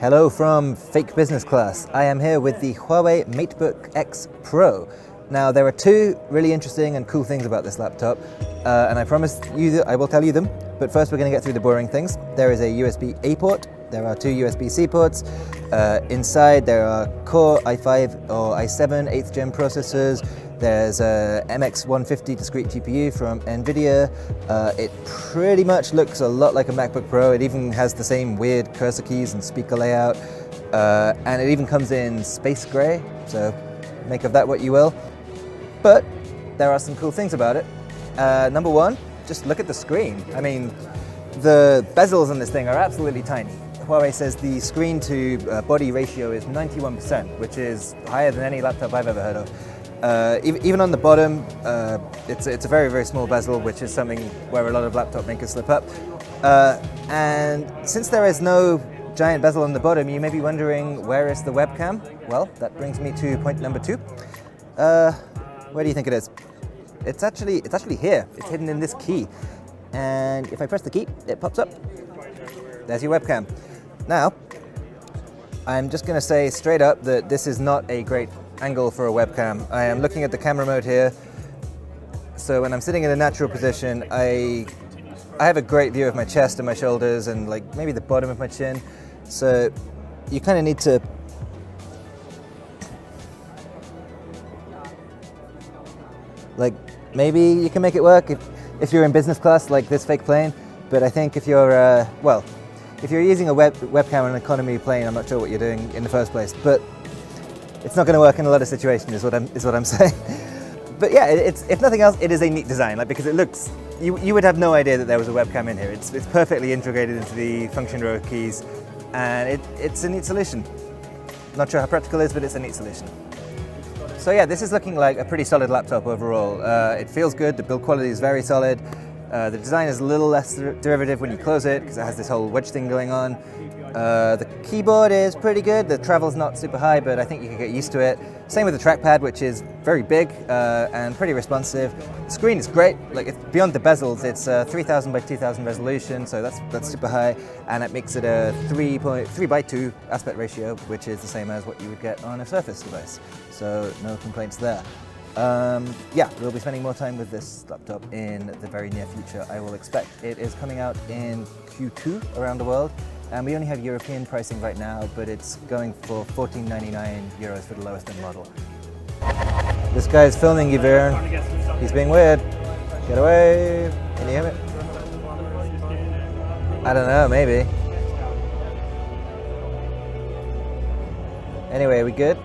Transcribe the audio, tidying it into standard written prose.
Hello from fake business class. I am here with the Huawei MateBook X Pro. Now there are two really interesting and cool things about this laptop, and I promise you that I will tell you them, but first we're going to get through the boring things. There is a USB-A port, there are two USB-C ports, inside there are Core i5 or i7 8th gen processors, there's a MX150 discrete GPU from NVIDIA. It pretty much looks a lot like a MacBook Pro. It even has the same weird cursor keys and speaker layout, and it even comes in space gray, so make of that what you will. But there are some cool things about it. Number one, just look at the screen. I mean, the bezels on this thing are absolutely tiny. Huawei says the screen to body ratio is 91%, which is higher than any laptop I've ever heard of. Even on the bottom, it's a very, very small bezel, which is something where a lot of laptop makers slip up. And since there is no giant bezel on the bottom, you may be wondering, where is the webcam? Well, that brings me to point number two. Where do you think it is? It's actually here. It's hidden in this key. And if I press the key, it pops up. There's your webcam. Now, I'm just going to say straight up that this is not a great angle for a webcam. I am looking at the camera mode here, so when I'm sitting in a natural position, I have a great view of my chest and my shoulders and like maybe the bottom of my chin, so you kind of need to like, maybe you can make it work if you're in business class like this fake plane, but I think if you're if you're using a webcam on an economy plane, I'm not sure what you're doing in the first place, but it's not going to work in a lot of situations, is what I'm saying. But yeah, if nothing else, it is a neat design, like, because it looks, you would have no idea that there was a webcam in here. It's perfectly integrated into the function row keys, and it's a neat solution. Not sure how practical it is, but it's a neat solution. So yeah, this is looking like a pretty solid laptop overall. It feels good, the build quality is very solid. The design is a little less derivative when you close it, because it has this whole wedge thing going on. The keyboard is pretty good. The travel's not super high, but I think you can get used to it. Same with the trackpad, which is very big and pretty responsive. The screen is great. Like, it's beyond the bezels, it's 3000 by 2000 resolution, so that's super high, and it makes it a 3:2 aspect ratio, which is the same as what you would get on a Surface device. So no complaints there. Yeah, we'll be spending more time with this laptop in the very near future, I will expect. It is coming out in Q2 around the world, and we only have European pricing right now, but it's going for €14.99 for the lowest end model. This guy's filming you, Viren. He's being weird. Get away. Can you hear me? I don't know, maybe. Anyway, we good?